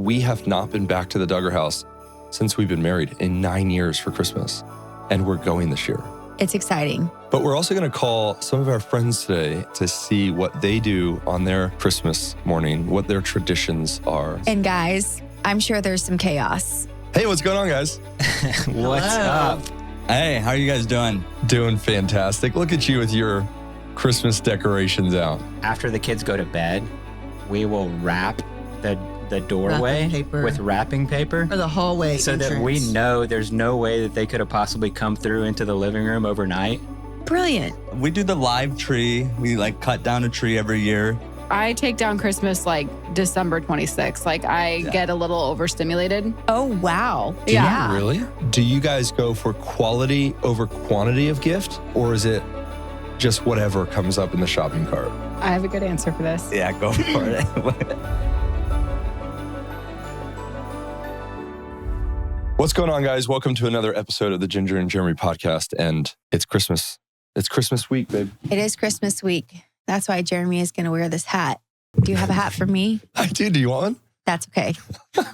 we have not been back to the Duggar house since we've been married in 9 years for Christmas, and we're going this year. It's exciting. But we're also going to call some of our friends today to see what they do on their Christmas morning, what their traditions are. And guys, I'm sure there's some chaos. Hey, what's going on, guys? What's up? Hey, how are you guys doing? Doing fantastic. Look at you with your Christmas decorations out. After the kids go to bed, we will wrap the doorway with wrapping paper. Or the hallway so entrance. that we know there's no way that they could have possibly come through into the living room overnight. Brilliant. We do the live tree. We cut down a tree every year. I take down Christmas December 26th. I get a little overstimulated. Oh, wow. Do you really? Do you guys go for quality over quantity of gift, or is it just whatever comes up in the shopping cart? I have a good answer for this. Yeah, go for it. What's going on, guys? Welcome to another episode of the Ginger and Jeremy podcast. And it's Christmas. It's Christmas week, babe. It is Christmas week. That's why Jeremy is going to wear this hat. Do you have a hat for me? I do. Do you want one? That's okay.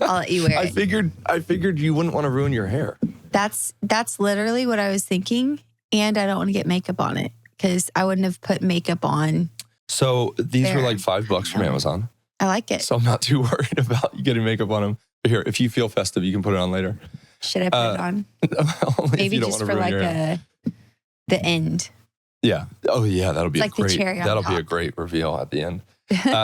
I'll let you wear it. I figured you wouldn't want to ruin your hair. That's literally what I was thinking. And I don't want to get makeup on it because I wouldn't have put makeup on. So these There. were $5 from Amazon. I like it. So I'm not too worried about you getting makeup on them. But here, if you feel festive, you can put it on later. Should I put it on? Only if Maybe you don't just want to for ruin your hair. the end. Yeah. Oh, yeah. That'll be It's like the cherry on That'll be a top. great reveal at the end.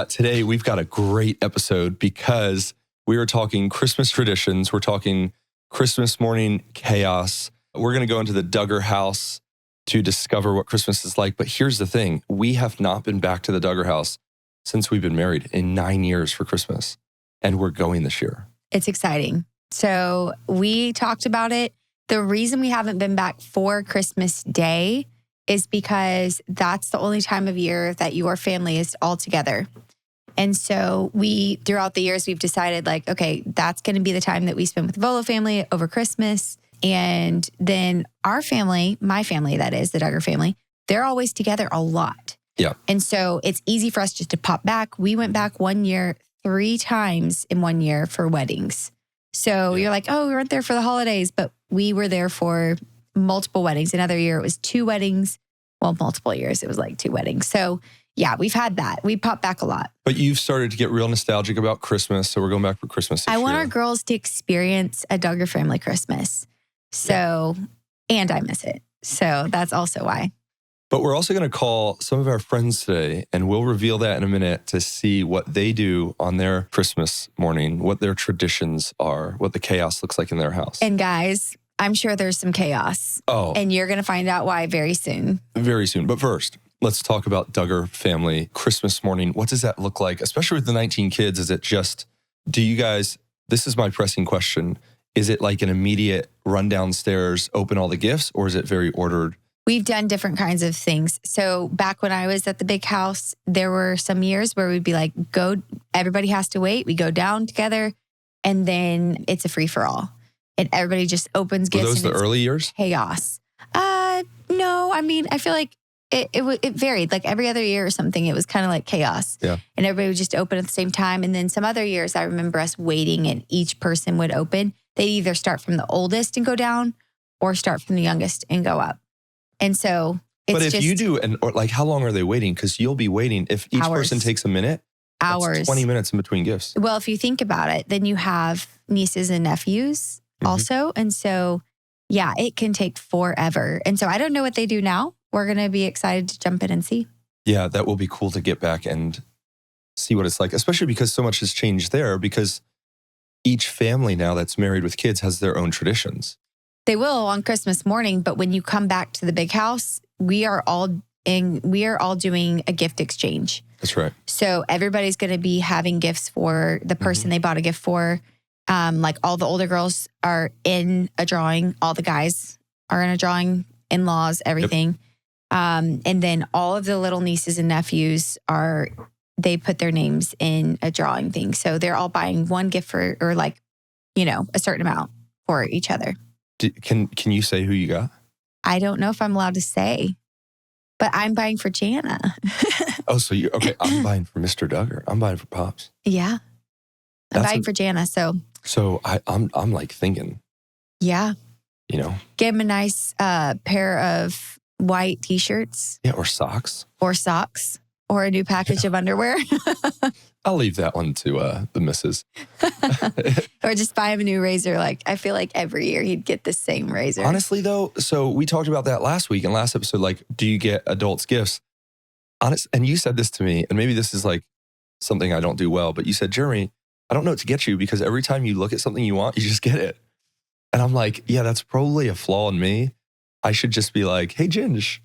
Today, we've got a great episode because we are talking Christmas traditions. We're talking Christmas morning chaos. We're going to go into the Duggar house to discover what Christmas is like. But here's the thing. We have not been back to the Duggar house since we've been married in 9 years for Christmas. And we're going this year. It's exciting. So we talked about it. The reason we haven't been back for Christmas Day is because that's the only time of year that your family is all together. And so throughout the years, we've decided okay, that's going to be the time that we spend with the Volo family over Christmas. And then our family, my family, that is the Duggar family, they're always together a lot. Yeah. And so it's easy for us just to pop back. We went back 1 year, 3 times in 1 year for weddings. So you're like, oh, we weren't there for the holidays, but we were there for multiple weddings. Another year it was 2 weddings. Well, multiple years it was 2 weddings. So yeah, we've had that. We pop back a lot. But you've started to get real nostalgic about Christmas. So we're going back for Christmas this I want year. our girls to experience a Duggar family Christmas. So, and I miss it. So that's also why. But we're also going to call some of our friends today, and we'll reveal that in a minute to see what they do on their Christmas morning, what their traditions are, what the chaos looks like in their house. And guys, I'm sure there's some chaos. Oh, And you're going to find out why very soon. very soon. But first, let's talk about Duggar family Christmas morning. What does that look like? Especially with the 19 kids, is it just, do you guys, this is my pressing question, is it an immediate run downstairs, open all the gifts, or is it very ordered? We've done different kinds of things. So back when I was at the big house, there were some years where we'd be go, everybody has to wait. We go down together and then it's a free for all. And everybody just opens Were gifts. those and the it's early years? chaos. No, I mean, I feel like it varied. Every other year or something, it was kind of chaos. Yeah. And everybody would just open at the same time. And then some other years, I remember us waiting and each person would open. They'd either start from the oldest and go down or start from the youngest and go up. And so it's But if you do, how long are they waiting? Because you'll be waiting. If each Hours. person takes a minute, hours. that's 20 minutes in between gifts. Well, if you think about it, then you have nieces and nephews also. And so, yeah, it can take forever. And so I don't know what they do now. We're going to be excited to jump in and see. Yeah, that will be cool to get back and see what it's like, especially because so much has changed there because each family now that's married with kids has their own traditions. They will on Christmas morning, but when you come back to the big house, we are all doing a gift exchange. That's right. So everybody's going to be having gifts for the person they bought a gift for. All the older girls are in a drawing. All the guys are in a drawing, in-laws, everything. And then all of the little nieces and nephews they put their names in a drawing thing. So they're all buying one gift for, a certain amount for each other. Can you say who you got? I don't know if I'm allowed to say, but I'm buying for Jana. Oh, so okay. I'm buying for Mr. Duggar. I'm buying for Pops. Yeah. I'm buying for Jana. So I'm like thinking, yeah, get him a nice pair of white t-shirts. Yeah, or socks. Or a new package of underwear. I'll leave that one to the missus. Or just buy him a new razor. Like, I feel like every year he'd get the same razor. Honestly, though, so we talked about that last week and last episode, like, do you get adults gifts? And you said this to me, and maybe this is like something I don't do well, but you said, Jeremy, I don't know what to get you because every time you look at something you want, you just get it. And I'm like, yeah, that's probably a flaw in me. I should just be like, hey, Ginge,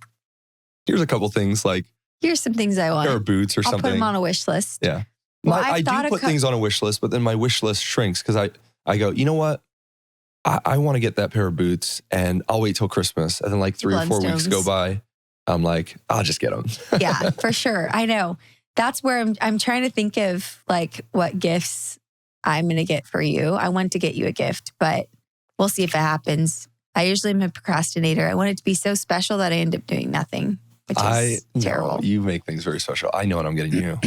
here's a couple things like, here's some things I want. Or boots or something. I'll put them on a wish list. Yeah. Well, I do put things on a wish list, but then my wish list shrinks because I go, you know what? I want to get that pair of boots and I'll wait till Christmas. And then like 3 or 4 weeks go by. I'm like, I'll just get them. Yeah, for sure. I know. That's where I'm trying to think of like what gifts I'm going to get for you. I want to get you a gift, but we'll see if it happens. I usually am a procrastinator. I want it to be so special that I end up doing nothing. Which is terrible. No, you make things very special. I know what I'm getting you.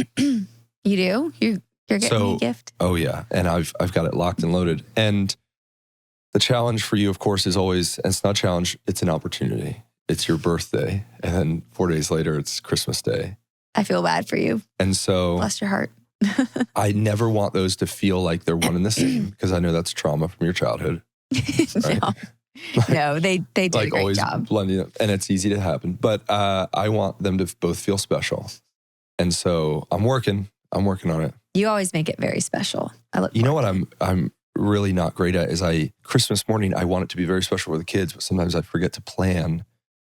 You do? You're getting me a gift? Oh, yeah. And I've got it locked and loaded. And the challenge for you, of course, is always, and it's not a challenge, it's an opportunity. It's your birthday. And then 4 days later, it's Christmas Day. I feel bad for you. And so... Bless your heart. I never want those to feel like they're one and the same because I know that's trauma from your childhood. Right? No, they did a great job. Blending up, and it's easy to happen. But I want them to both feel special. And so I'm working on it. You always make it very special. You know what I'm really not great at is Christmas morning, I want it to be very special for the kids, but sometimes I forget to plan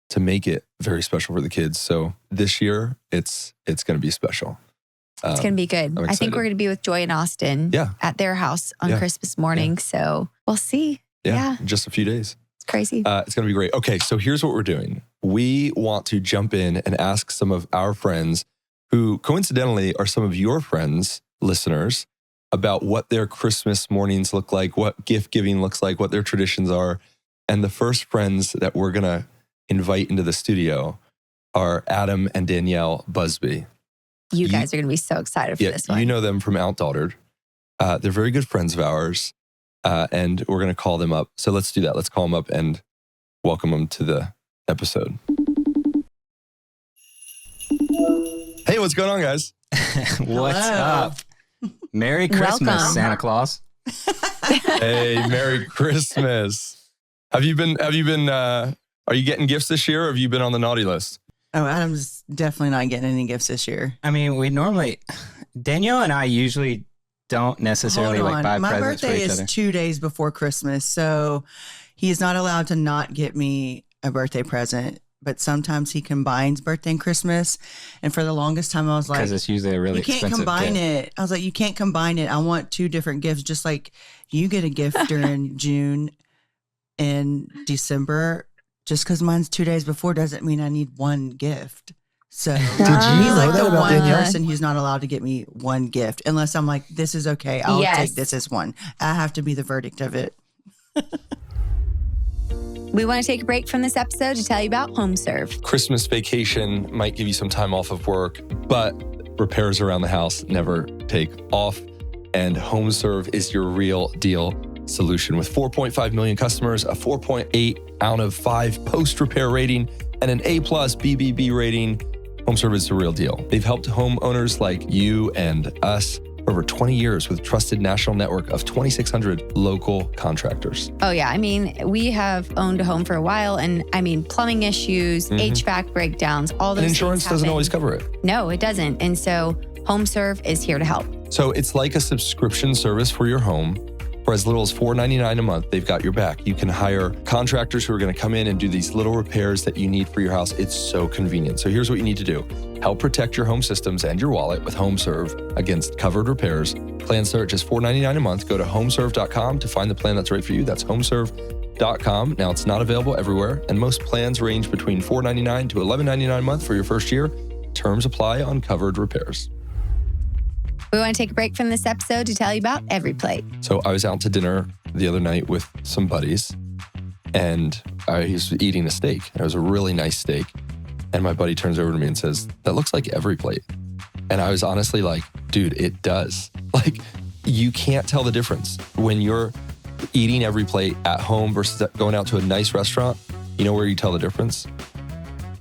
to make it very special for the kids. So this year, it's going to be special. It's going to be good. I think we're going to be with Joy and Austin at their house on Christmas morning. Yeah. So we'll see. Yeah. Just a few days. It's crazy. It's going to be great. Okay, so here's what we're doing. We want to jump in and ask some of our friends who coincidentally are some of your friends, listeners, about what their Christmas mornings look like, what gift giving looks like, what their traditions are. And the first friends that we're going to invite into the studio are Adam and Danielle Busby. You guys are going to be so excited for this one. You know them from OutDaughtered. They're very good friends of ours. And we're going to call them up. So let's do that. Let's call them up and welcome them to the episode. Hey, what's going on, guys? What's up? Merry Christmas, Welcome. Santa Claus. Hey, Merry Christmas. Are you getting gifts this year or have you been on the naughty list? Oh, Adam's definitely not getting any gifts this year. I mean, Danielle and I usually don't necessarily buy presents for each other. My birthday is 2 days before Christmas, so he is not allowed to not get me a birthday present. But sometimes he combines birthday and Christmas. And for the longest time, I was like, because it's usually a really expensive gift. You can't combine it. I was like, you can't combine it. I want 2 different gifts, just like you get a gift during June and December. Just because mine's 2 days before doesn't mean I need one gift. So Did you he's like know the that one Danielle? person who's not allowed to get me one gift unless I'm like, this is okay. I'll take this as one. I have to be the verdict of it. We want to take a break from this episode to tell you about HomeServe. Christmas vacation might give you some time off of work, but repairs around the house never take off. And HomeServe is your real deal solution. With 4.5 million customers, a 4.8 out of 5 post-repair rating, and an A+ BBB rating, HomeServe is the real deal. They've helped homeowners like you and us for over 20 years with a trusted national network of 2,600 local contractors. Oh, yeah. I mean, we have owned a home for a while, and I mean, plumbing issues, HVAC breakdowns, all those And insurance things doesn't happen. always cover it. No, it doesn't. And so HomeServe is here to help. So it's like a subscription service for your home. For as little as $4.99 a month, they've got your back. You can hire contractors who are going to come in and do these little repairs that you need for your house. It's so convenient. So here's what you need to do. Help protect your home systems and your wallet with HomeServe against covered repairs. Plans start at just $4.99 a month. Go to homeserve.com to find the plan that's right for you. That's homeserve.com. Now, it's not available everywhere, and most plans range between $4.99 to $11.99 a month for your first year. Terms apply on covered repairs. We want to take a break from this episode to tell you about EveryPlate. So I was out to dinner the other night with some buddies, and I was eating a steak. It was a really nice steak. And my buddy turns over to me and says, "That looks like EveryPlate." And I was honestly like, dude, it does. Like, you can't tell the difference when you're eating every plate at home versus going out to a nice restaurant. You know where you tell the difference?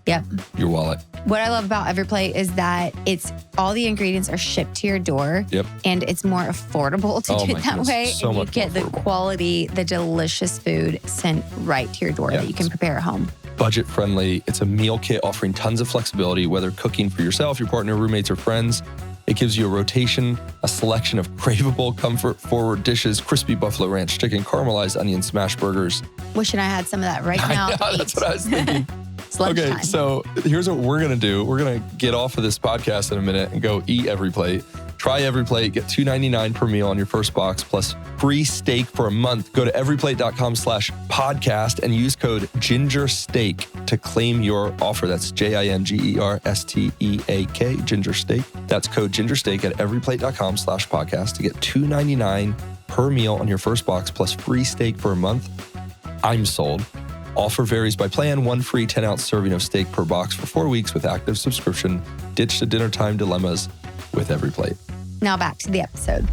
Yep. Your wallet. What I love about Every Plate is that it's all the ingredients are shipped to your door. Yep. And it's more affordable to do it that way. So and you much get the quality, the delicious food sent right to your door that you can prepare at home. Budget friendly. It's a meal kit offering tons of flexibility, whether cooking for yourself, your partner, roommates, or friends. It gives you a rotation, a selection of craveable, comfort-forward dishes, crispy buffalo ranch chicken, caramelized onion smash burgers. Wishing I had some of that right now. I know, that's what I was thinking. It's lunchtime. Okay, so here's what we're going to do. We're going to get off of this podcast in a minute and go eat Every Plate. Try Every Plate. Get $2.99 per meal on your first box plus free steak for a month. Go to everyplate.com/podcast and use code GingerSteak to claim your offer. That's JINGERSTEAK, Ginger Steak. That's code GingerSteak at everyplate.com/podcast to get $2.99 per meal on your first box plus free steak for a month. I'm sold. Offer varies by plan. One free 10-ounce serving of steak per box for 4 weeks with active subscription. Ditch the dinner time dilemmas with Every Plate. Now back to the episode.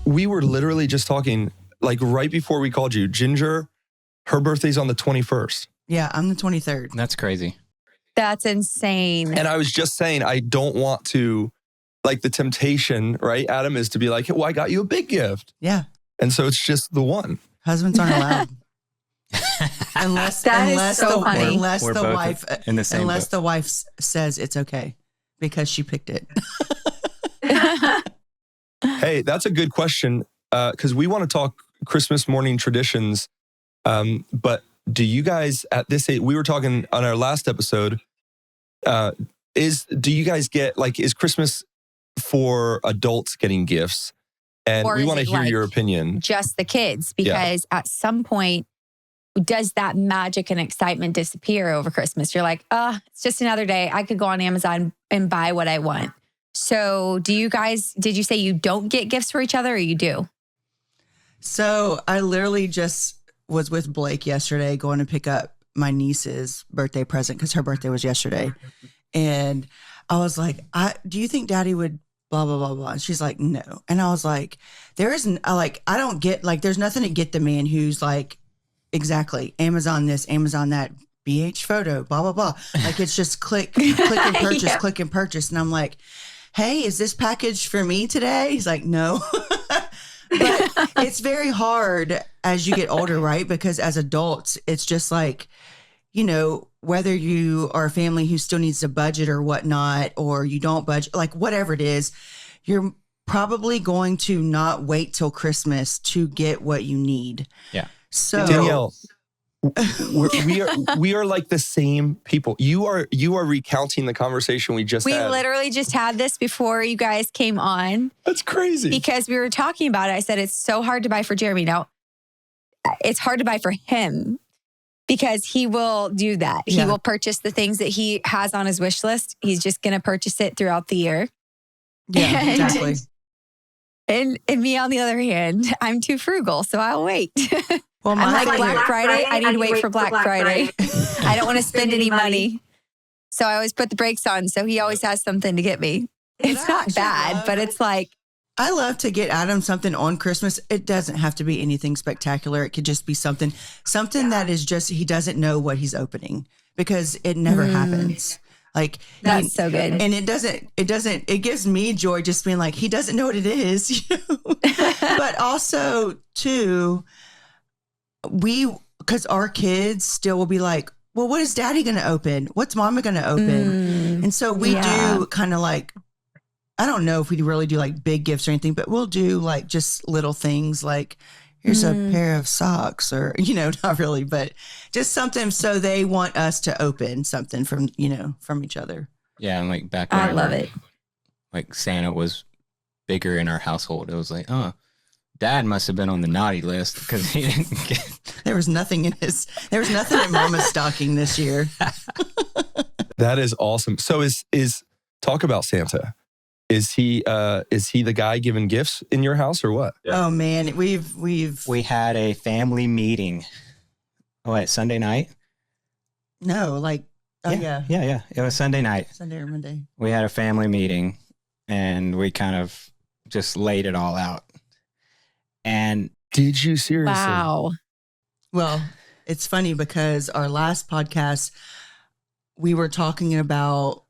We were literally just talking, like right before we called you. Ginger, her birthday's on the 21st. Yeah, I'm the 23rd. That's crazy. That's insane. And I was just saying, I don't want to, like the temptation, right, Adam, is to be like, well, I got you a big gift. Yeah. And so it's just the one. Husbands aren't allowed. unless the wife says it's okay because she picked it. Hey, that's a good question because we want to talk Christmas morning traditions. But do you guys at this age, we were talking on our last episode, do you guys get, like, is Christmas for adults getting gifts? And Or we is want to it hear like your opinion. Just the kids, because at some point, does that magic and excitement disappear over Christmas? You're like, it's just another day. I could go on Amazon and buy what I want. So do you guys, did you say you don't get gifts for each other or you do? So I literally just was with Blake yesterday going to pick up my niece's birthday present because her birthday was yesterday. And I was like, do you think Daddy would blah, blah, blah, blah? And she's like, no. And I was like, I don't get, like, there's nothing to get the man who's like, exactly, Amazon this, Amazon that, BH photo, blah, blah, blah. Like, it's just click and purchase, click and purchase. And I'm like, hey, is this package for me today? He's like, no. But it's very hard as you get older, right? Because as adults, it's just like, you know, whether you are a family who still needs a budget or whatnot, or you don't budget, like whatever it is, you're probably going to not wait till Christmas to get what you need. Yeah. So Danielle, we are like the same people. You are recounting the conversation we just had. We literally just had this before you guys came on. That's crazy. Because we were talking about it. I said, it's so hard to buy for Jeremy. Now, it's hard to buy for him because he will do that. Yeah. He will purchase the things that he has on his wish list. He's just going to purchase it throughout the year. Yeah, exactly. And me, on the other hand, I'm too frugal, so I'll wait. Well, I'm like Black Friday. I need to wait for Black Friday. I don't want to spend any money. So I always put the brakes on. So he always has something to get me. It's not bad, but it's like. I love to get Adam something on Christmas. It doesn't have to be anything spectacular. It could just be something that is just, he doesn't know what he's opening because it never happens. Like, that's so good. And it gives me joy just being like, he doesn't know what it is. But also too, because our kids still will be like, well, what is Daddy going to open? What's Mama going to open? And so we do kind of like, I don't know if we really do like big gifts or anything, but we'll do like just little things like, here's a pair of socks or, you know, not really, but just something. So they want us to open something from each other. Yeah. And like back I love it. Like Santa was bigger in our household. It was like, Dad must have been on the naughty list because he didn't get. There was nothing in Mama's stocking this year. That is awesome. So is talk about Santa. Is he the guy giving gifts in your house or what? Yeah. Oh man, we had a family meeting. Sunday night? No, like yeah. It was Sunday night. Sunday or Monday. We had a family meeting and we kind of just laid it all out. And Did you seriously? Wow. Well, it's funny because our last podcast, we were talking about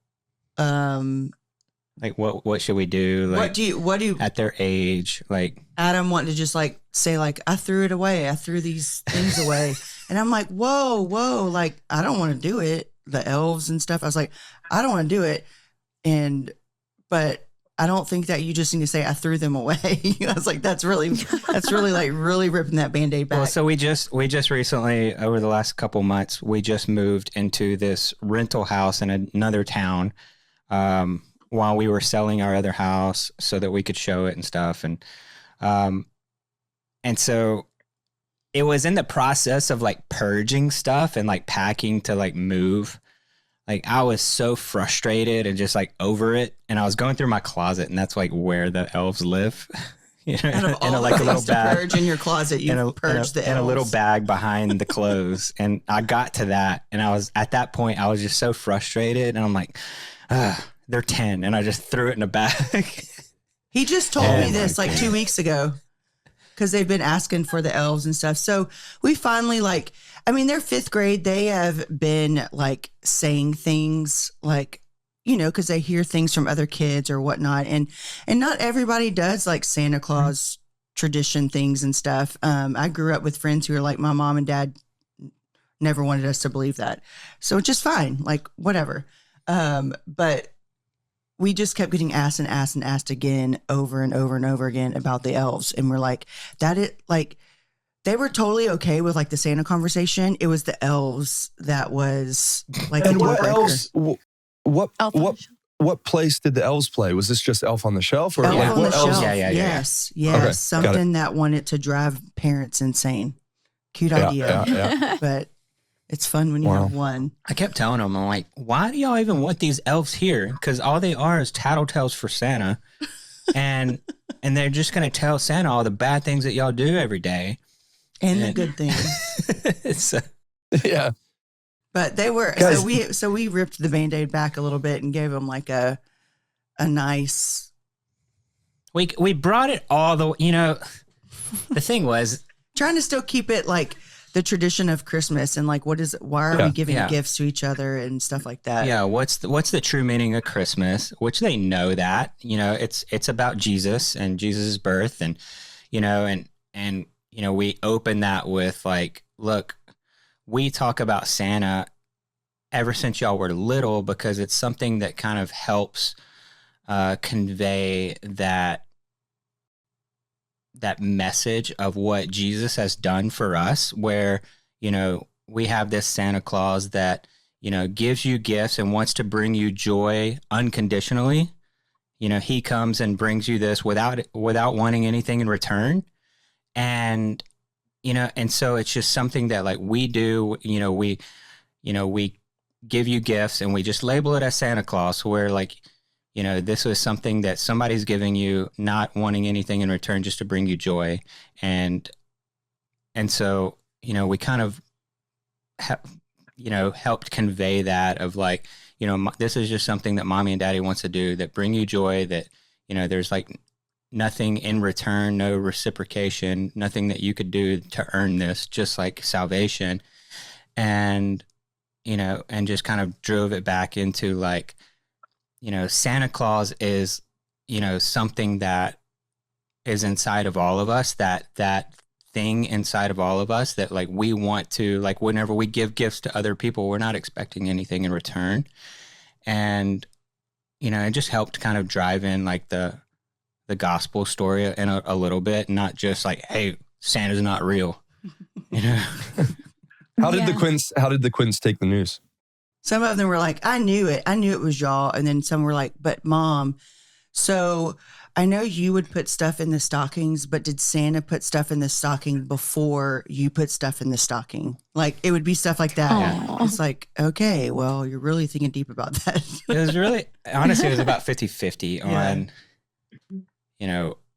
like, what should we do? Like, what do you at their age, like, Adam wanted to just like say like, I threw it away. I threw these things away. And I'm like, whoa, like, I don't want to do it. The elves and stuff. I was like, I don't want to do it. But I don't think that you just need to say I threw them away. I was like, that's really like really ripping that Band-Aid back. well, so we just recently, over the last couple months, we just moved into this rental house in another town, while we were selling our other house so that we could show it and stuff. And so it was in the process of like purging stuff and like packing to like move. Like I was so frustrated and just like over it. And I was going through my closet, and that's like where the elves live. You know, Out of all like the a little things to bag purge in your closet, you purged the elves. in a little bag behind the clothes. And I got to that, and I was at that point, I was just so frustrated, and I'm like, they're 10, and I just threw it in a bag. He just told me this like 2 weeks ago, because they've been asking for the elves and stuff. So we finally they're 5th grade. They have been like saying things like, you know, because they hear things from other kids or whatnot. And not everybody does like Santa Claus tradition things and stuff. I grew up with friends who are like, my mom and dad never wanted us to believe that. So it's just fine, like whatever. But we just kept getting asked and asked and asked again over and over and over again about the elves. And we're like, they were totally okay with like the Santa conversation. It was the elves that was like And a deal what breaker. elves? What place did the elves play? Was this just Elf on the Shelf, or Elf like on what the elves? Shelf. Yeah. Yes. Okay, got Something that wanted to drive parents insane. Cute idea. Yeah. But it's fun when you Wow. have one. I kept telling them, I'm like, why do y'all even want these elves here? Because all they are is tattletales for Santa. And they're just going to tell Santa all the bad things that y'all do every day. And the good things. So, Yeah. But they were, Guys. so we ripped the Band-Aid back a little bit and gave them like a nice. we brought it all the, the thing was, Trying to still keep it like the tradition of Christmas and like why are we giving gifts to each other and stuff like that? yeah, what's the true meaning of Christmas? Which they know that, it's about Jesus and Jesus' birth, and we open that with like, look, we talk about Santa ever since y'all were little because it's something that kind of helps convey that message of what Jesus has done for us, where, we have this Santa Claus that, gives you gifts and wants to bring you joy unconditionally. He comes and brings you this without wanting anything in return. And, and so it's just something that like we do, we give you gifts and we just label it as Santa Claus, where like, this was something that somebody's giving you, not wanting anything in return, just to bring you joy. And so, we kind of, helped convey that of like, this is just something that mommy and daddy wants to do that bring you joy, that, there's like nothing in return, no reciprocation, nothing that you could do to earn this, just like salvation. And, and just kind of drove it back into like, Santa Claus is, something that is inside of all of us, that thing inside of all of us that like we want to, like whenever we give gifts to other people, we're not expecting anything in return. And, it just helped kind of drive in like the gospel story in a little bit, not just like, hey, Santa's not real. How did the Quins take the news? Some of them were like, I knew it was y'all. And then some were like, but Mom, so I know you would put stuff in the stockings, but did Santa put stuff in the stocking before you put stuff in the stocking? Like it would be stuff like that. Aw. It's like, okay, well, you're really thinking deep about that. It was really, honestly, it was about 50-50 on,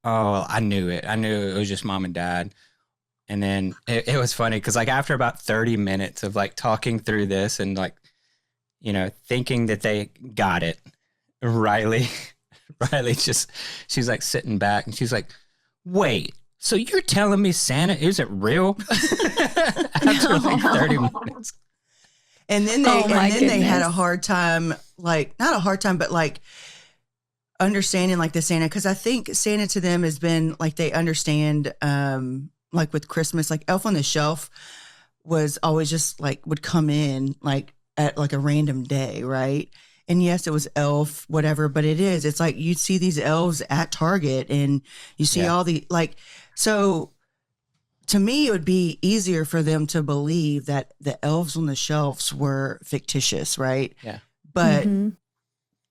I knew it. I knew it was just mom and dad. And then it was funny because like after about 30 minutes of like talking through this and like, thinking that they got it, Riley she's like sitting back and she's like, wait, So you're telling me Santa isn't real? After like 30 minutes. And then they had a hard time, like, not a hard time, but like understanding like the Santa. Cause I think Santa to them has been like, they understand, like with Christmas, like Elf on the Shelf was always just like, would come in like at like a random day. Right. And yes, it was elf, whatever, but it's like you see these elves at Target and you see all the like, so to me, it would be easier for them to believe that the elves on the shelves were fictitious, right? Yeah. But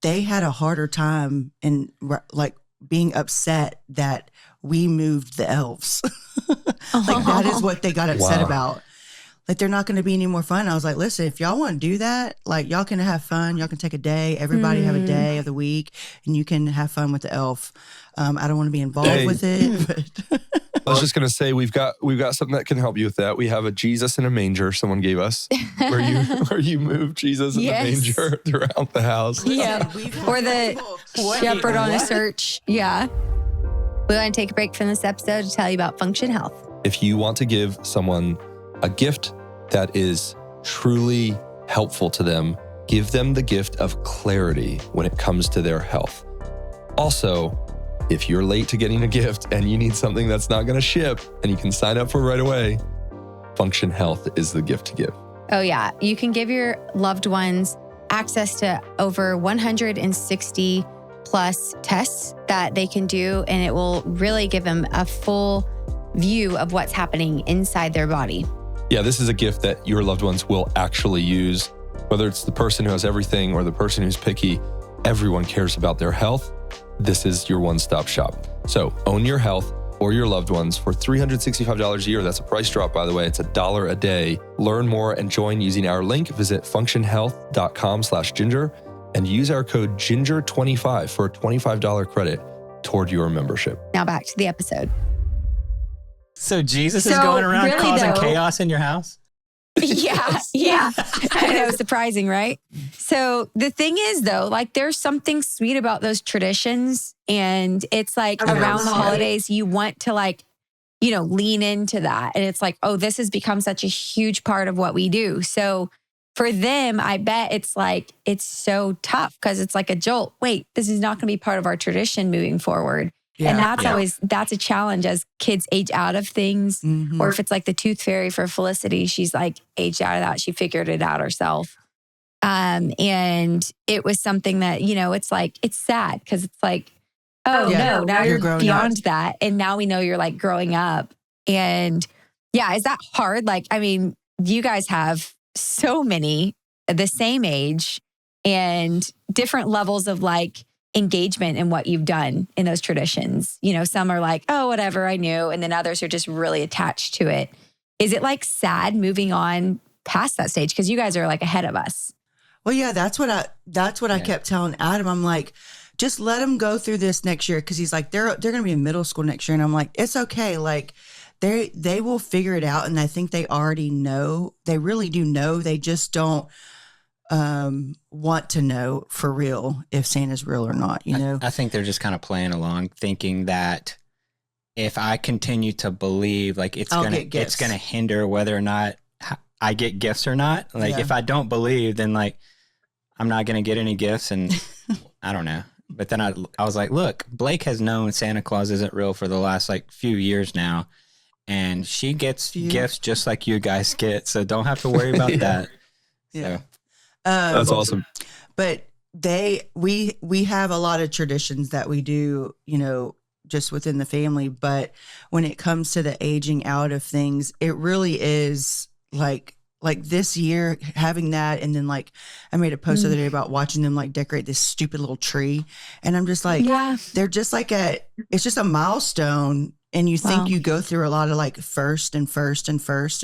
they had a harder time in like being upset that we moved the elves. Like that is what they got upset about. Like they're not going to be any more fun. I was like, listen, if y'all want to do that, like y'all can have fun. Y'all can take a day. Everybody have a day of the week, and you can have fun with the elf. I don't want to be involved with it. But I was just gonna say we've got something that can help you with that. We have a Jesus in a manger someone gave us, where you move Jesus in the manger throughout the house. Yeah, or the shepherd on a search. Yeah. We're going to take a break from this episode to tell you about Function Health. If you want to give someone a gift that is truly helpful to them, give them the gift of clarity when it comes to their health. Also, if you're late to getting a gift and you need something that's not going to ship and you can sign up for right away, Function Health is the gift to give. Oh, yeah. You can give your loved ones access to over 160 plus tests that they can do, and it will really give them a full view of what's happening inside their body. Yeah, this is a gift that your loved ones will actually use. Whether it's the person who has everything or the person who's picky, everyone cares about their health. This is your one-stop shop. So own your health or your loved ones for $365 a year. That's a price drop, by the way. It's $1 a day. Learn more and join using our link. Visit functionhealth.com/ginger and use our code GINGER25 for a $25 credit toward your membership. Now back to the episode. So Jesus is going around really causing chaos in your house? Yeah. I know, surprising, right? So the thing is, though, like there's something sweet about those traditions. And it's like around the holidays, you want to like, lean into that. And it's like, oh, this has become such a huge part of what we do. So for them, I bet it's like, it's so tough because it's like a jolt. Wait, this is not going to be part of our tradition moving forward. Yeah, and that's a challenge as kids age out of things. Mm-hmm. Or if it's like the tooth fairy for Felicity, she's like aged out of that. She figured it out herself. And it was something that, it's like, it's sad because it's like, no, now you're beyond that. And now we know you're like growing up. And yeah, is that hard? Like, I mean, you guys have so many the same age and different levels of like, engagement in what you've done in those traditions. Some are like, oh, whatever, I knew. And then others are just really attached to it. Is it like sad moving on past that stage? Because you guys are like ahead of us. Well, yeah, that's what I kept telling Adam. I'm like, just let them go through this next year. Cause he's like, they're going to be in middle school next year. And I'm like, it's okay. Like they will figure it out. And I think they already know, they really do know. They just don't want to know for real if Santa's real or not, I think they're just kind of playing along, thinking that if I continue to believe, like it's gonna hinder whether or not I get gifts or not. Like if I don't believe, then like I'm not gonna get any gifts, and I don't know. But then I was like, look, Blake has known Santa Claus isn't real for the last like few years now, and she gets gifts just like you guys get, so don't have to worry about that. Yeah. So. That's awesome. But we have a lot of traditions that we do, just within the family. But when it comes to the aging out of things, it really is like this year having that. And then like I made a post the other day about watching them like decorate this stupid little tree. And I'm just like, they're just like it's just a milestone. And you think you go through a lot of like first. And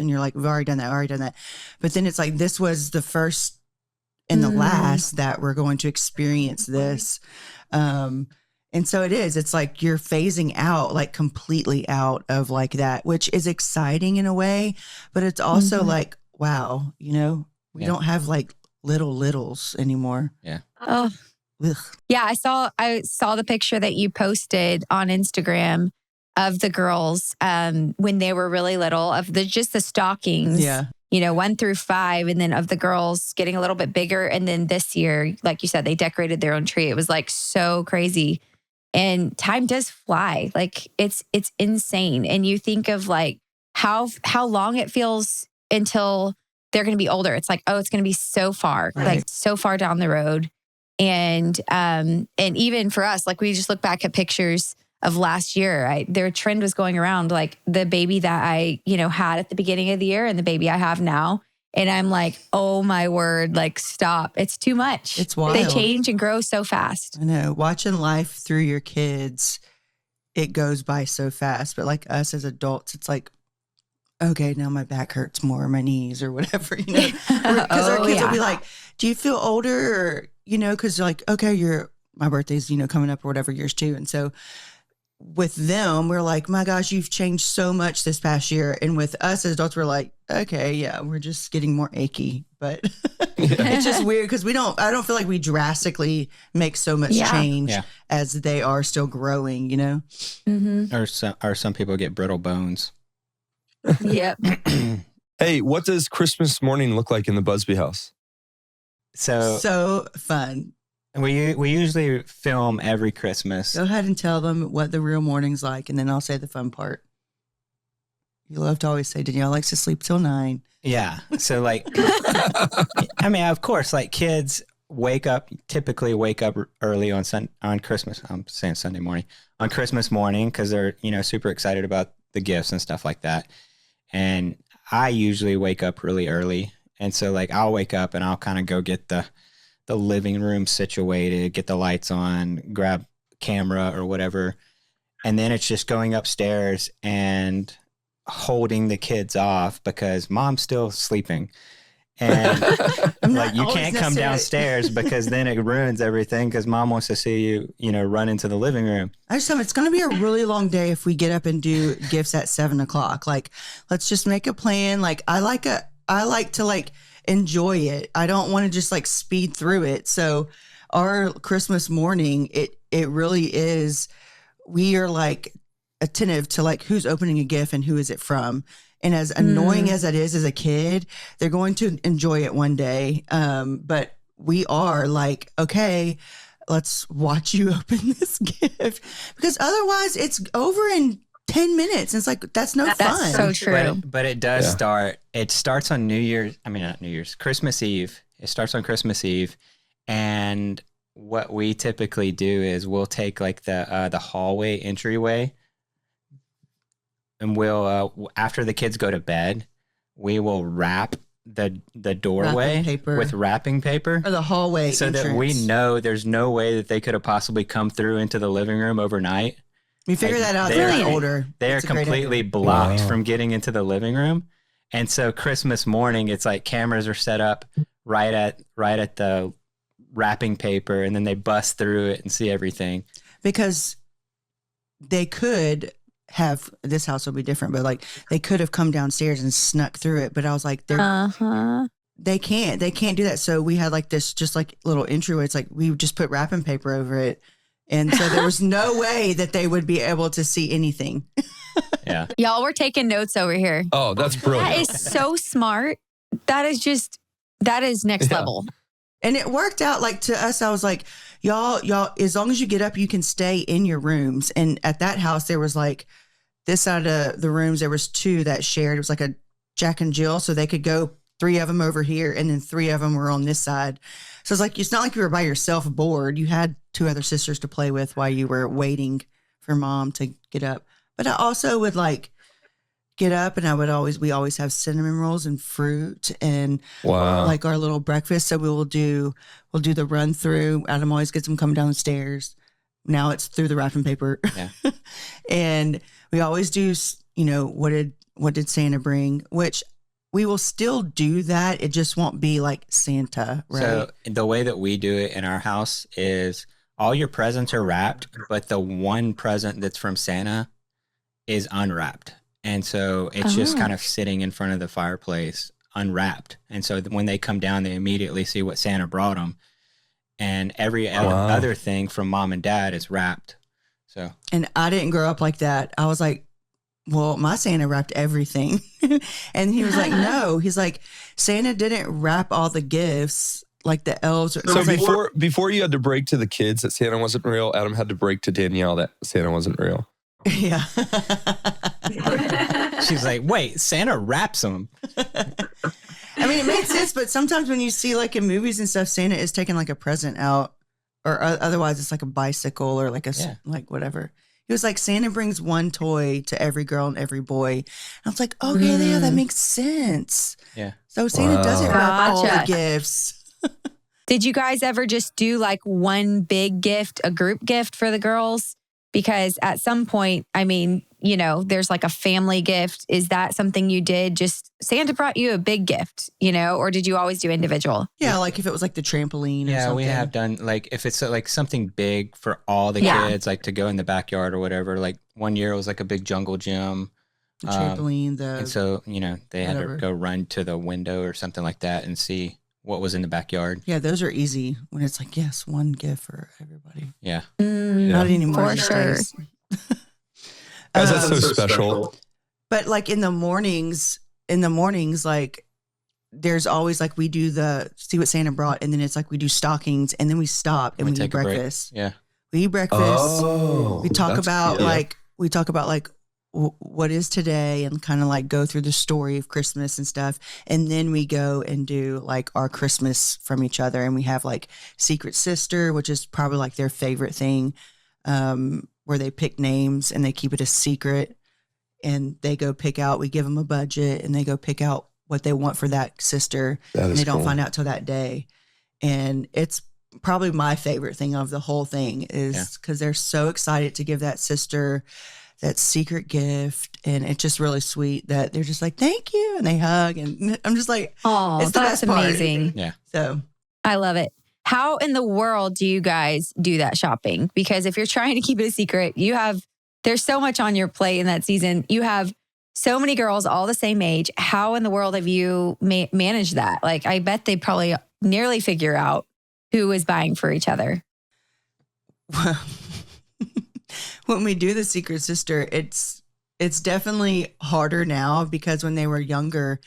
you're like, we've already done that. But then it's like, this was the first and the last that we're going to experience this. And so it's like you're phasing out, like completely out of like that, which is exciting in a way, but it's also like, wow, we don't have like littles anymore. Yeah. Oh, yeah. I saw the picture that you posted on Instagram of the girls when they were really little, of just the stockings. Yeah. 1 through 5, and then of the girls getting a little bit bigger. And then this year, like you said, they decorated their own tree. It was like so crazy. And time does fly. Like it's insane. And you think of like how long it feels until they're going to be older. It's like, oh, it's going to be so far, like so far down the road. And even for us, like we just look back at pictures of last year, their trend was going around like the baby that I, had at the beginning of the year and the baby I have now. And I'm like, oh my word, like stop. It's too much. It's wild. They change and grow so fast. I know. Watching life through your kids, it goes by so fast. But like us as adults, it's like, okay, now my back hurts more, my knees or whatever, because our kids will be like, do you feel older? Or, because like, okay, my birthday's, coming up or whatever, yours too. And so with them, we're like, my gosh, you've changed so much this past year. And with us as adults, we're like, okay, yeah, we're just getting more achy. But it's just weird because I don't feel like we drastically make so much change as they are still growing, Mm-hmm. Or some people get brittle bones. Yep. Hey, what does Christmas morning look like in the Busby house? So fun. We usually film every Christmas. Go ahead and tell them what the real morning's like, and then I'll say the fun part. You love to always say Danielle likes to sleep till 9. Yeah. So like, I mean, of course, like kids typically wake up early on Christmas. I'm saying Sunday morning, on Christmas morning, because they're, super excited about the gifts and stuff like that. And I usually wake up really early. And so like, I'll wake up and I'll kind of go get the living room situated, get the lights on, grab camera or whatever. And then it's just going upstairs and holding the kids off because mom's still sleeping. And like, you can't come downstairs because then it ruins everything because mom wants to see you, run into the living room. I just tell them it's going to be a really long day if we get up and do gifts at 7:00. Like, let's just make a plan. Like, I like to like enjoy it. I don't want to just like speed through it. So our Christmas morning, it really is, we are like attentive to like who's opening a gift and who is it from. And as annoying as that is as a kid, they're going to enjoy it one day. But we are like, okay, let's watch you open this gift because otherwise it's over in 10 minutes. It's like, that's no fun. That's so true. But it does start. It starts on Christmas Eve. It starts on Christmas Eve. And what we typically do is we'll take like the hallway entryway, and we'll after the kids go to bed, we will wrap the doorway with wrapping paper or the hallway so entrance. that we know there's no way that they could have possibly come through into the living room overnight. We figured that out. They're older. They are completely blocked from getting into the living room. And so Christmas morning, it's like cameras are set up right at the wrapping paper, and then they bust through it and see everything. Because they could have, this house will be different, but like they could have come downstairs and snuck through it. But I was like, they can't do that. So we had like this just like little entryway. It's like we just put wrapping paper over it. And so there was no way that they would be able to see anything. Yeah. Y'all, we're taking notes over here. Oh, that's brilliant. That is so smart. That is next level. And it worked out. Like to us, I was like, y'all, as long as you get up, you can stay in your rooms. And at that house, there was like this side of the rooms, there was 2 that shared. It was like a Jack and Jill. So they could go 3 of them over here and then 3 of them were on this side. So it's like, it's not like you were by yourself bored. You had 2 other sisters to play with while you were waiting for mom to get up. But I also would like get up and we always have cinnamon rolls and fruit and like our little breakfast. So we'll do the run through. Adam always gets them coming down the stairs. Now it's through the wrapping paper. Yeah. And we always do, what did Santa bring? Which we will still do that. It just won't be like Santa, right? So the way that we do it in our house is all your presents are wrapped, but the one present that's from Santa is unwrapped. And so it's just kind of sitting in front of the fireplace unwrapped. And so when they come down, they immediately see what Santa brought them. And every other thing from mom and dad is wrapped. So, And I didn't grow up like that. I was like, well, my Santa wrapped everything. And he was like, no. He's like, Santa didn't wrap all the gifts like the elves. So before you had to break to the kids that Santa wasn't real, Adam had to break to Danielle that Santa wasn't real. Yeah. she's like, wait, Santa wraps them. I mean, it makes sense, but sometimes when you see like in movies and stuff, Santa is taking like a present out, or otherwise it's like a bicycle or like like whatever. He was like, Santa brings one toy to every girl and every boy. And I was like, okay, yeah, that makes sense. Yeah. So Santa doesn't wrap all the Gotcha. gifts. Did you guys ever just do like one big gift, a group gift for the girls? Because at some point, I mean, you know, there's like a family gift. Is that something you did? Just Santa brought you a big gift, you know, or did you always do individual? Yeah, like if it was like the trampoline or Yeah, something. we have done, like, if it's like something big for all the kids, like to go in the backyard or whatever. Like one year it was like a big jungle gym. The trampoline, And so, you know, they had whatever. to go run to the window or something like that and see what was in the backyard. Yeah, those are easy when it's like, yes, one gift for everybody. Yeah. Not anymore. For these sure. days. Guys, that's so special. But like in the mornings, like there's always like we do the see what Santa brought, and then it's like we do stockings, and then we stop and we eat take a break. breakfast. Yeah. We eat breakfast. Oh, we talk that's about cute. like what is today, and kind of like go through the story of Christmas and stuff, and then we go and do like our Christmas from each other, and we have like Secret Sister, which is probably like their favorite thing, where they pick names and they keep it a secret. And they go pick out, we give them a budget and they go pick out what they want for that sister. And they don't find out till that day. And it's probably my favorite thing of the whole thing is because they're so excited to give that sister that secret gift. And it's just really sweet that they're just like, thank you. And they hug. And I'm just like, Oh, it's the that's best part. amazing. Yeah. So I love it. How in the world do you guys do that shopping? Because if you're trying to keep it a secret, there's so much on your plate in that season. You have so many girls all the same age. How in the world have you managed that? Like, I bet they probably nearly figure out who is buying for each other. when we do the Secret Sister, it's definitely harder now because when they were younger,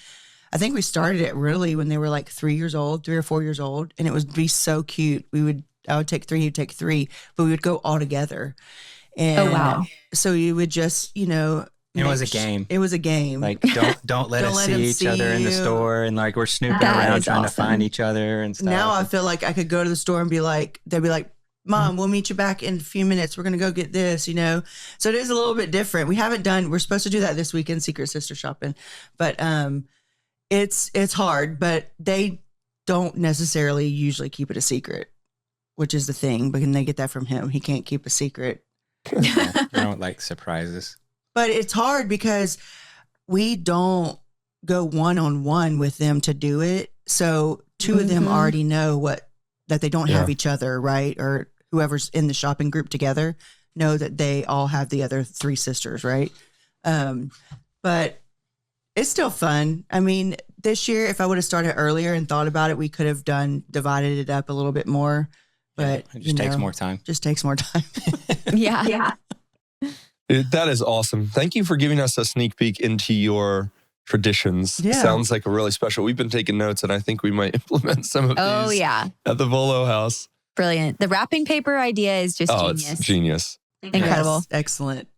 I think we started it really when they were like 3 or 4 years old, and it would be so cute. I would take 3, he'd take 3, but we would go all together. And Oh, wow. So you would just, It was a game. It was a game. Like, don't let Don't us let see them each see other in the you. store. And like, we're snooping That around is trying to awesome. find each other and stuff. Now I feel like I could go to the store and be like, they'd be like, Mom, we'll meet you back in a few minutes. We're going to go get this, So it is a little bit different. We're supposed to do that this weekend, Secret Sister shopping. But it's hard, but they don't necessarily usually keep it a secret, which is the thing. But when they get that from him, he can't keep a secret. I don't like surprises. But it's hard because we don't go one-on-one with them to do it. So two of them already know that they don't have each other, right? Or whoever's in the shopping group together know that they all have the other 3 sisters, right? But it's still fun. I mean, this year, if I would have started earlier and thought about it, we could have divided it up a little bit more. But It just takes more time. Just takes more time. Yeah. Dude, that is awesome. Thank you for giving us a sneak peek into your traditions. Yeah. Sounds like a really special. We've been taking notes, and I think we might implement some of Oh, these yeah. at the Volo house. Brilliant. The wrapping paper idea is just genius. It's genius. Incredible. Yes, excellent.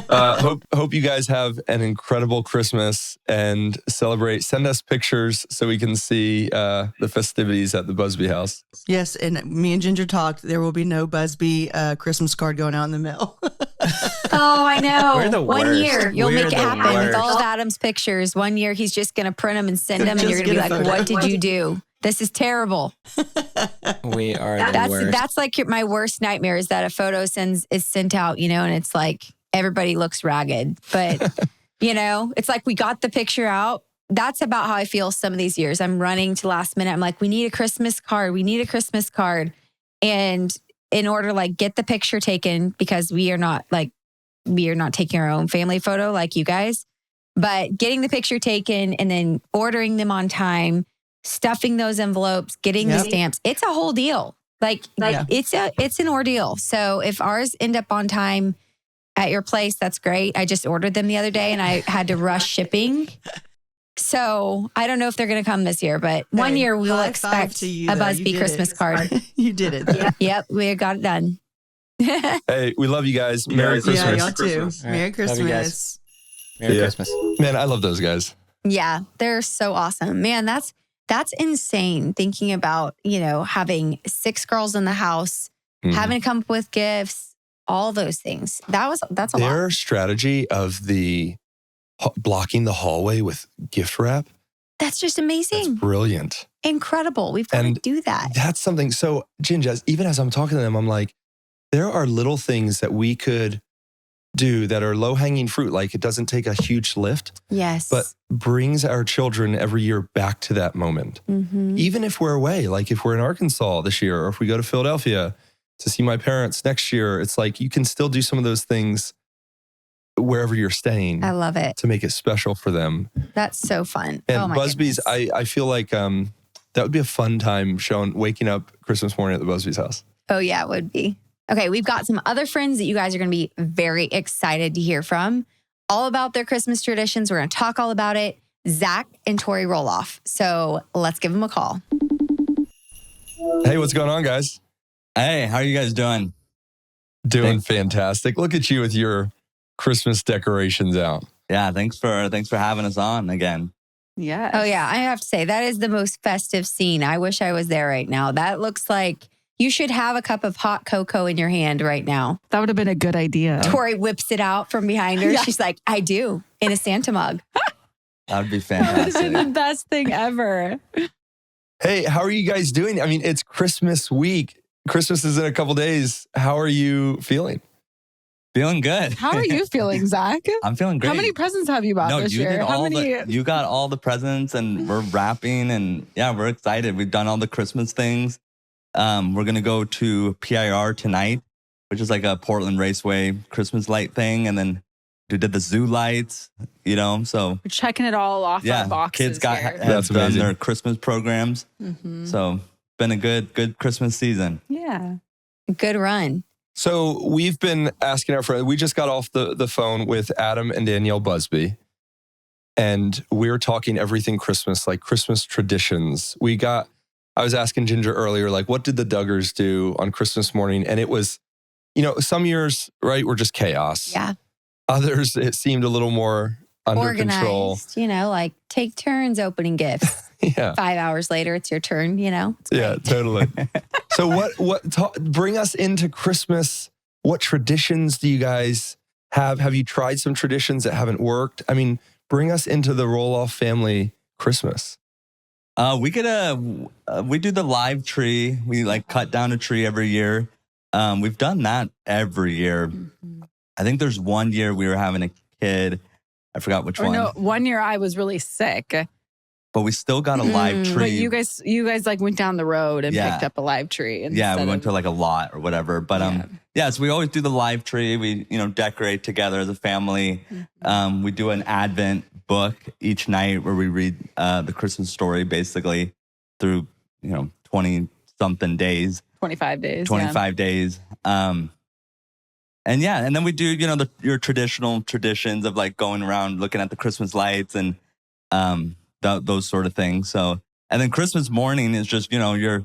Hope you guys have an incredible Christmas and celebrate. Send us pictures so we can see the festivities at the Busby house. Yes, and me and Ginger talked. There will be no Busby Christmas card going out in the mail. Oh, I know. We're the One worst. year, you'll We're make it the happen with worst. all of Adam's pictures. One year, he's just going to print them and send them, and Just you're going to be get a like, photo. what did you do? This is terrible. We are the worst. That's like my worst nightmare is that a photo is sent out, and it's like everybody looks ragged. But, it's like we got the picture out. That's about how I feel some of these years. I'm running to last minute. I'm like, we need a Christmas card. We need a Christmas card. And in order to like get the picture taken, because we are not taking our own family photo like you guys, but getting the picture taken and then ordering them on time, stuffing those envelopes, getting the stamps. It's a whole deal. Like Yeah. it's an ordeal. So if ours end up on time at your place, that's great. I just ordered them the other day and I had to rush shipping. So I don't know if they're going to come this year, but one year we will high five expect to you, a though. You Busby did Christmas it. card. You did it. Yep, we got it done. Hey, we love you guys. Merry Christmas. Yeah, y'all too. All right. Merry Love you guys. Christmas. Merry Yeah. Christmas. Man, I love those guys. Yeah, they're so awesome. Man, that's insane thinking about, having 6 girls in the house, Mhm. having to come up with gifts, all those things. That's a lot. Their strategy of the blocking the hallway with gift wrap, That's just that's amazing. brilliant. Incredible. We've got to And do that. That's something. So, Ginger, even as I'm talking to them, I'm like, there are little things that we could do that are low hanging fruit. Like it doesn't take a huge lift, Yes. but brings our children every year back to that moment. Mhm. Even if we're away, like if we're in Arkansas this year, or if we go to Philadelphia to see my parents next year, it's like you can still do some of those things wherever you're staying I love it. to make it special for them. That's so fun. And oh my Busbys, goodness. I feel like that would be a fun time waking up Christmas morning at the Busbys house. Oh, yeah, it would be. Okay, we've got some other friends that you guys are going to be very excited to hear from. All about their Christmas traditions. We're going to talk all about it. Zach and Tori Roloff. So let's give them a call. Hey, what's going on, guys? Hey, how are you guys doing? Doing fantastic. Look at you with your Christmas decorations out. Yeah, thanks for having us on again. Yes. Oh, yeah, I have to say, that is the most festive scene. I wish I was there right now. That looks like you should have a cup of hot cocoa in your hand right now. That would have been a good idea. Tori whips it out from behind her. Yeah. She's like, I do, in a Santa mug. That would be That would have been fantastic. the best thing ever. Hey, how are you guys doing? I mean, it's Christmas week. Christmas is in a couple days. How are you feeling? Feeling good. How are you feeling, Zach? I'm feeling great. How many presents have you bought No, this you year? did How all many? you got all the presents, and we're wrapping, and yeah, we're excited. We've done all the Christmas things. We're gonna go to PIR tonight, which is like a Portland Raceway Christmas light thing, and then we did the zoo lights. So We're checking it all off yeah, our boxes kids got here. That's have done amazing. their Christmas programs. Mhm. So been a good Christmas season. Yeah. Good run. So we've been asking our friends. We just got off the phone with Adam and Danielle Busby, and we're talking everything Christmas, like Christmas traditions. I was asking Ginger earlier, like, what did the Duggars do on Christmas morning? And it was, some years, right, were just chaos. Yeah. Others, it seemed a little more under control. Organized, like take turns opening gifts. Yeah. 5 hours later, it's your turn, It's Yeah, great. totally. So bring us into Christmas. What traditions do you guys have? Have you tried some traditions that haven't worked? I mean, bring us into the Roloff family Christmas. We do the live tree. We cut down a tree every year. We've done that every year. Mhm. I think there's one year we were having a kid. I forgot which Or one. no, one year I was really sick, But we still got a live tree. but you guys went down the road and Yeah. picked up a live tree. Yeah, we instead went of- to a lot or whatever. But so we always do the live tree. We decorate together as a family. Mhm. We do an Advent book each night where we read the Christmas story basically through 20 something days, 25 days. 25 days. And then we do your traditional traditions of going around looking at the Christmas lights and those sort of things. So, and then Christmas morning is just your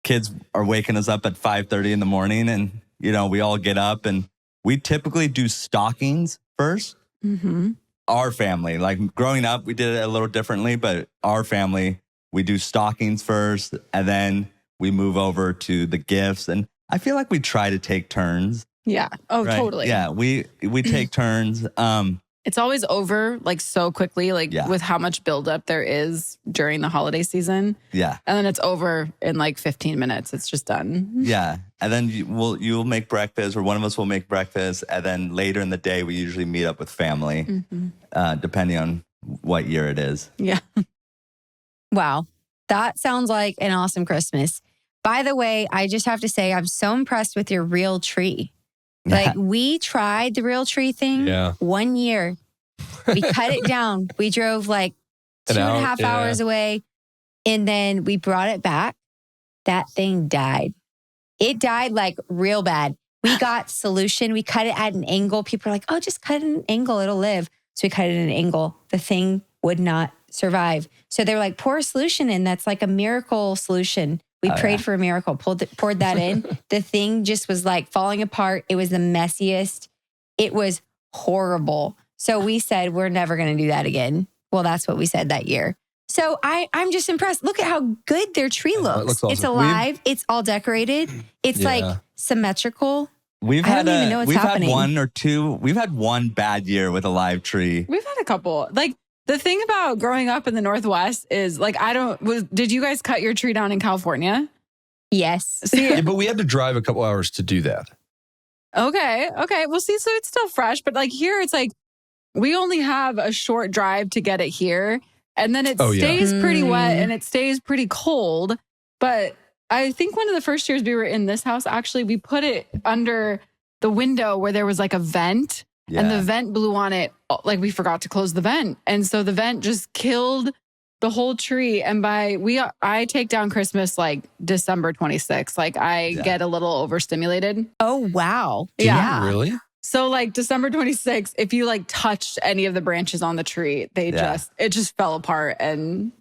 kids are waking us up at 5:30 in the morning, and we all get up and we typically do stockings first. Yeah. Mm-hmm. Our family, growing up, we did it a little differently, but our family, we do stockings first, and then we move over to the gifts. And I feel like we try to take turns. Yeah. Oh, Right? totally. Yeah, we take turns. It's always over so quickly, Yeah. with how much buildup there is during the holiday season. Yeah, And then it's over in 15 minutes. It's just done. yeah. And then you'll make breakfast, or one of us will make breakfast, and then later in the day we usually meet up with family, Mhm. depending on what year it is. Yeah. Wow. That sounds like an awesome Christmas. By the way, I just have to say, I'm so impressed with your real tree. We tried the real tree thing Yeah. 1 year. We cut it down. We drove 2.5 hours away, and then we brought it back. That thing died. It died like real bad. We got solution. We cut it at an angle. People are like, oh, just cut it at an angle. It'll live. So we cut it at an angle. The thing would not survive. So they're like, pour a solution in. That's like a miracle solution. We prayed for a miracle, poured that in. The thing just was like falling apart. It was the messiest. It was horrible. So we said, we're never going to do that again. Well, that's what we said that year. So I'm just impressed. Look at how good their tree looks. It looks awesome. It's alive. It's all decorated. It's like symmetrical. We've I had don't even know what's happening. We've had one bad year with a live tree. We've had a couple. Like the thing about growing up in the Northwest is like, did you guys cut your tree down in California? Yes. See, Yeah, but we had to drive a couple hours to do that. Okay. Well, see, so it's still fresh, but like here, it's like we only have a short drive to get it here. And then it stays pretty wet and it stays pretty cold. But I think one of the first years we were in this house, actually, we put it under the window where there was like a vent and the vent blew on it. Like we forgot to close the vent. And so the vent just killed the whole tree. And I take down Christmas like December 26th. Like I get a little overstimulated. Oh, wow. Yeah. Really? So like December 26th, if you like touched any of the branches on the tree, it just fell apart and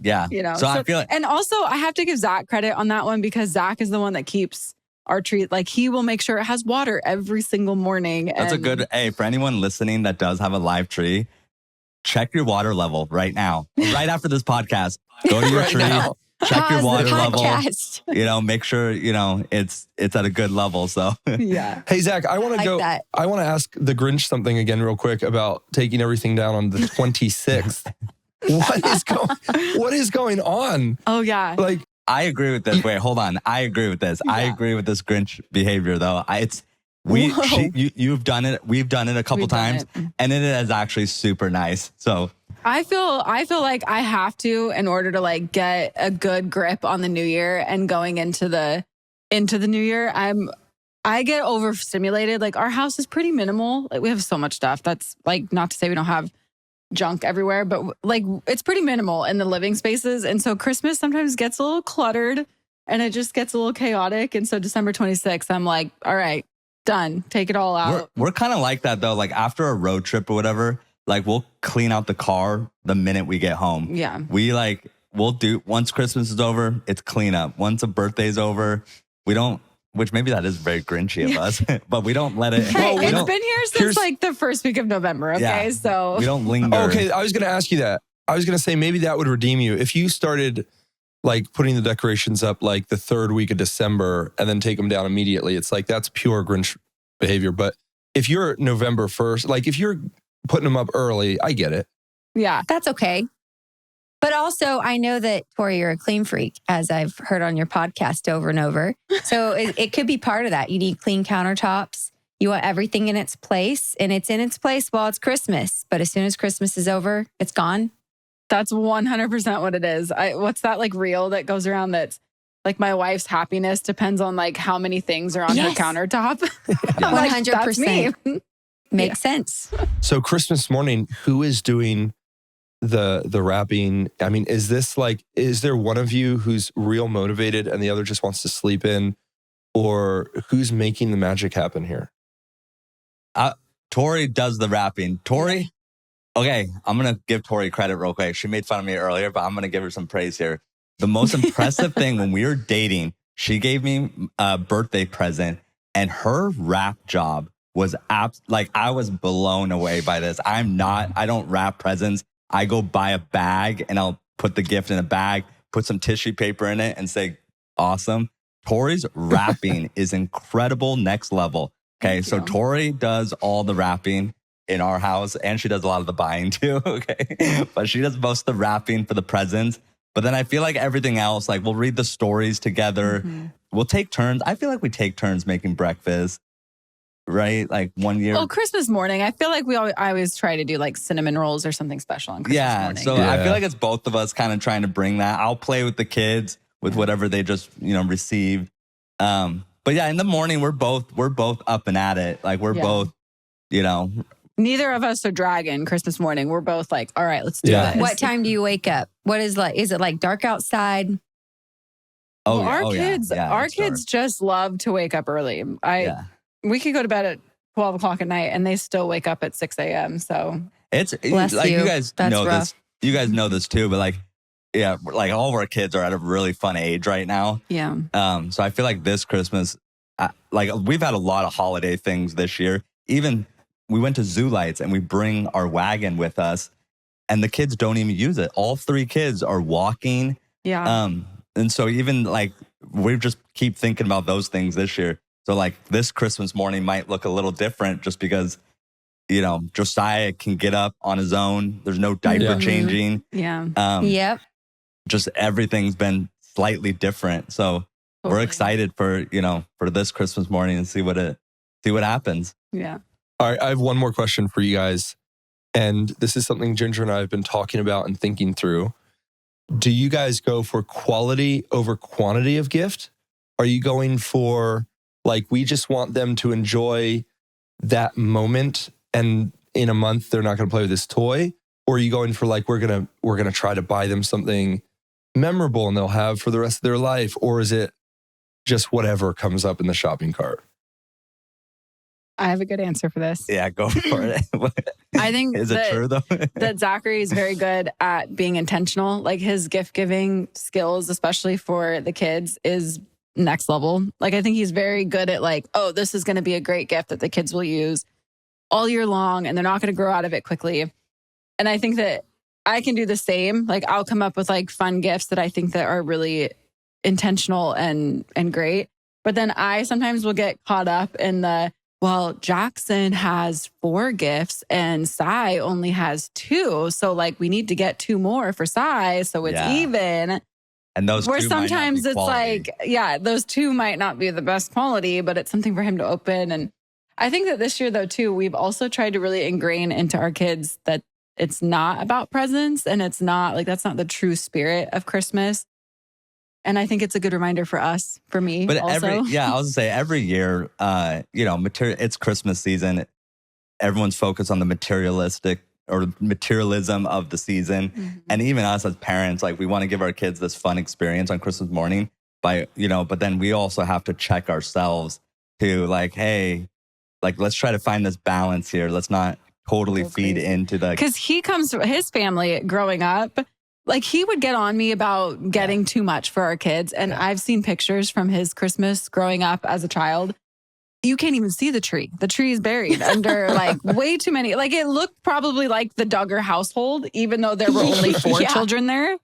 you know. So I feel like, and also I have to give Zach credit on that one because Zach is the one that keeps our tree. Like he will make sure it has water every single morning. That's a good, for anyone listening that does have a live tree, check your water level right now. Right after this podcast, go to your tree. Now. Check your water level. Podcast. You know, make sure, you know, it's at a good level. So yeah. Hey, Zach, I want to go. That. I want to ask the Grinch something again real quick about taking everything down on the 26th. What is going on? Oh, yeah. Like, I agree with this. Wait, hold on. I agree with this. Yeah. I agree with this Grinch behavior though. You've done it. We've done it a couple times and it is actually super nice. So I feel like I have to in order to like get a good grip on the new year and going into the new year. I get overstimulated. Like our house is pretty minimal. Like we have so much stuff. That's like not to say we don't have junk everywhere, but like it's pretty minimal in the living spaces. And so Christmas sometimes gets a little cluttered and it just gets a little chaotic. And so December 26th, I'm like, all right, done. Take it all out. We're kind of like that though. Like after a road trip or whatever, like we'll clean out the car the minute we get home. Yeah. We'll do, once Christmas is over, it's cleanup. Once a birthday's over, we don't, which maybe that is very Grinchy of us, but we don't let it. Hey, it's been here since like the first week of November. Okay. So we don't linger. okay, I was going to ask you that. I was going to say maybe that would redeem you. If you started like putting the decorations up like the third week of December and then take them down immediately, it's like that's pure Grinch behavior. But if you're November 1st, like if you're putting them up early, I get it. yeah. That's okay. But also, I know that, Tori, you're a clean freak, as I've heard on your podcast over and over. So it could be part of that. You need clean countertops. You want everything in its place, and it's in its place while it's Christmas. But as soon as Christmas is over, it's gone. That's 100% what it is. What's that like reel that goes around that's like my wife's happiness depends on like how many things are on her countertop. 100%. Makes sense. So Christmas morning, who is doing the wrapping? I mean, is there one of you who's real motivated and the other just wants to sleep in? Or who's making the magic happen here? Tori does the wrapping. Tori, okay, I'm going to give Tori credit real quick. She made fun of me earlier, but I'm going to give her some praise here. The most impressive thing when we were dating, she gave me a birthday present and her wrap job was I was blown away by this. I don't wrap presents. I go buy a bag and I'll put the gift in a bag, put some tissue paper in it and say, awesome. Tori's wrapping is incredible, next level. Okay, so Tori does all the wrapping in our house and she does a lot of the buying too. Okay, but she does most of the wrapping for the presents. But then I feel like everything else, like we'll read the stories together. Mm-hmm. We'll take turns. I feel like we take turns making breakfast, right? Like one year. Well, Christmas morning, I feel like I always try to do like cinnamon rolls or something special on Christmas morning. So I feel like it's both of us kind of trying to bring that. I'll play with the kids with whatever they just, received. But yeah, in the morning, we're both up and at it. Like we're both, Neither of us are dragging Christmas morning. We're both like, all right, let's do this. What time do you wake up? Is it like dark outside? Well, our kids just love to wake up early. We could go to bed at 12 o'clock at night and they still wake up at 6 a.m. So it's like you guys know this. You guys know this too, but like all of our kids are at a really fun age right now. Yeah. So I feel like this Christmas, we've had a lot of holiday things this year. Even we went to Zoo Lights and we bring our wagon with us, and the kids don't even use it. All 3 kids are walking. Yeah. And so even like we just keep thinking about those things this year. So like this Christmas morning might look a little different just because, Josiah can get up on his own. There's no diaper changing. Yeah. Yep. Just everything's been slightly different. So we're excited for this Christmas morning and see what happens. Yeah. All right. I have one more question for you guys. And this is something Ginger and I have been talking about and thinking through. Do you guys go for quality over quantity of gift? Are you going for like, we just want them to enjoy that moment and in a month they're not going to play with this toy? Or are you going for like, we're going to try to buy them something memorable and they'll have for the rest of their life? Or is it just whatever comes up in the shopping cart? I have a good answer for this. Yeah, go for it. I think is it true though? that Zachary is very good at being intentional. Like his gift giving skills, especially for the kids, is next level. Like I think he's very good at like, oh, this is going to be a great gift that the kids will use all year long and they're not going to grow out of it quickly. And I think that I can do the same. Like I'll come up with like fun gifts that I think that are really intentional and great. But then I sometimes will get caught up in well, Jackson has 4 gifts and Sai only has 2. So like we need to get 2 more for Sai. So it's even. And those where 2 sometimes it's quality. like, those 2 might not be the best quality, but it's something for him to open. And I think that this year though, too, we've also tried to really ingrain into our kids that it's not about presents and it's not like, that's not the true spirit of Christmas. And I think it's a good reminder for us, for me. But also. I was gonna say every year, it's Christmas season. Everyone's focused on the materialism of the season. Mm-hmm. And even us as parents, like we want to give our kids this fun experience on Christmas morning but then we also have to check ourselves to like, hey, like, let's try to find this balance here. Let's not totally feed into because his family growing up, like he would get on me about getting too much for our kids. And I've seen pictures from his Christmas growing up as a child. You can't even see the tree. The tree is buried under like way too many. Like it looked probably like the Duggar household, even though there were only 4 children there.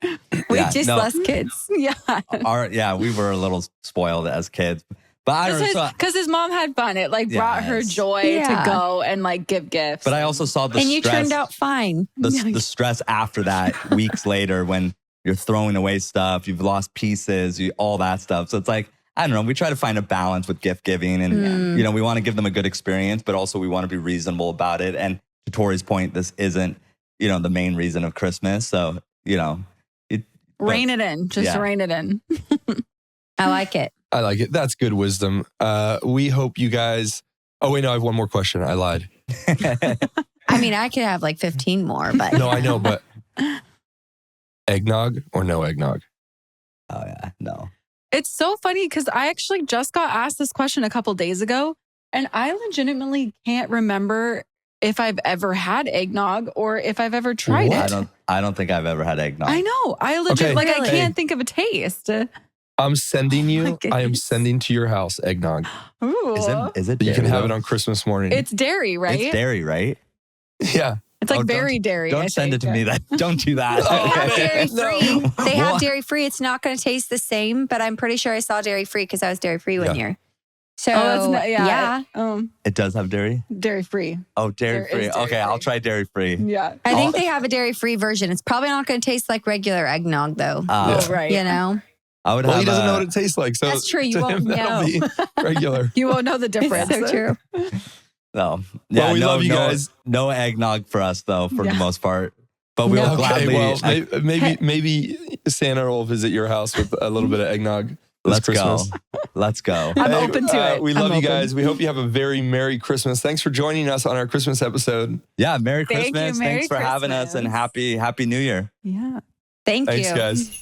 Less kids. We were a little spoiled as kids. But because his mom had fun. It like brought her joy to go and like give gifts. But I also saw the and stress. You turned out fine. The stress after that, weeks later, when you're throwing away stuff, you've lost pieces, all that stuff. So it's like, I don't know. We try to find a balance with gift giving, and we want to give them a good experience, but also we want to be reasonable about it. And to Tori's point, this isn't the main reason of Christmas. So rein it in. Just rein it in. I like it. I like it. That's good wisdom. We hope you guys. Oh, wait, no, I have one more question. I lied. I mean, I could have like 15 more, but. No, I know, but eggnog or no eggnog? Oh, yeah, no. It's so funny because I actually just got asked this question a couple days ago, and I legitimately can't remember if I've ever had eggnog or if I've ever tried it. I don't think I've ever had eggnog. I know. I legit I can't think of a taste. I'm sending you. I am sending to your house eggnog. Ooh. Is it? You can have it on Christmas morning. It's dairy, right? It's dairy, right? Yeah. It's like very dairy. Don't send it to me. Don't do that. They have dairy free. They have dairy free. It's not going to taste the same, but I'm pretty sure I saw dairy free because I was dairy free one year. So it does have dairy. Dairy free. Oh, dairy free. Okay, I'll try dairy free. Yeah, I think they have a dairy free version. It's probably not going to taste like regular eggnog, though. Right. I would. Well, he doesn't know what it tastes like, so that's true. You won't know. Be regular. You won't know the difference. It's so true. No. Yeah, well, we love you guys. No eggnog for us, though, for the most part. But we'll gladly. Well, maybe Santa will visit your house with a little bit of eggnog. Let's go. I'm open to it. We love you guys. We hope you have a very Merry Christmas. Thanks for joining us on our Christmas episode. Yeah, Merry Christmas. Thanks for having us, and Happy New Year. Yeah. Thank you. Thanks, guys.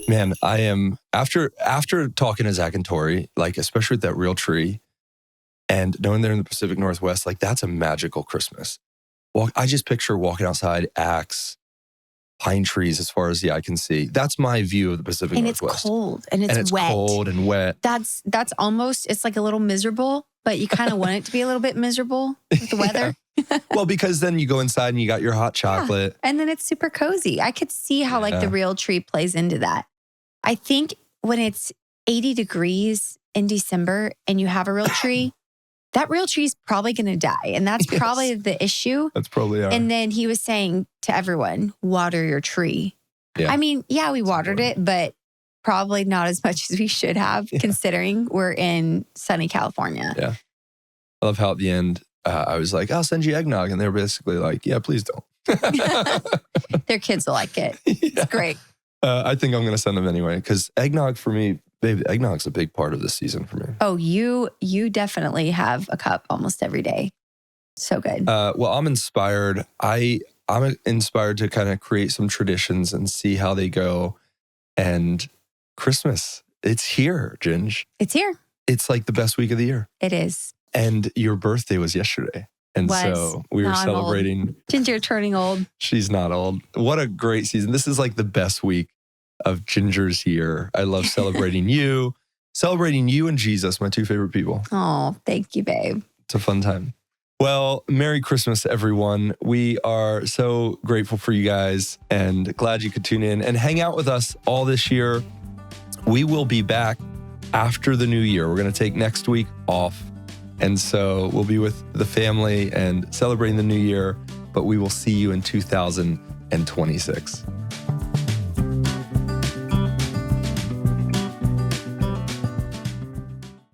Man, I am after talking to Zach and Tori, like especially with that real tree and knowing they're in the Pacific Northwest, like that's a magical Christmas. I just picture walking outside, axe, pine trees as far as the eye can see. That's my view of the Pacific Northwest. And it's cold and it's wet. Cold and wet. That's almost, it's like a little miserable, but you kind of want it to be a little bit miserable with the weather. Well, because then you go inside and you got your hot chocolate. Yeah. And then it's super cozy. I could see how like the real tree plays into that. I think when it's 80 degrees in December and you have a real tree, that real tree is probably going to die. And that's probably the issue. That's probably our... And then he was saying to everyone, water your tree. Yeah. I mean, yeah, we watered it, but probably not as much as we should have, considering we're in sunny California. Yeah. I love how at the end, I was like, I'll send you eggnog. And they're basically like, yeah, please don't. Their kids will like it. It's great. I think I'm going to send them anyway because eggnog for me, babe, eggnog's a big part of this season for me. Oh, you definitely have a cup almost every day. So good. Well, I'm inspired. I'm inspired to kind of create some traditions and see how they go. And Christmas, it's here, Ginge. It's here. It's like the best week of the year. It is. And your birthday was yesterday. And so we were celebrating. Ginger turning old. She's not old. What a great season. This is like the best week of Ginger's year. I love celebrating you and Jesus, my two favorite people. Oh, thank you, babe. It's a fun time. Well, Merry Christmas, everyone. We are so grateful for you guys and glad you could tune in and hang out with us all this year. We will be back after the new year. We're going to take next week off. And so we'll be with the family and celebrating the new year, but we will see you in 2026.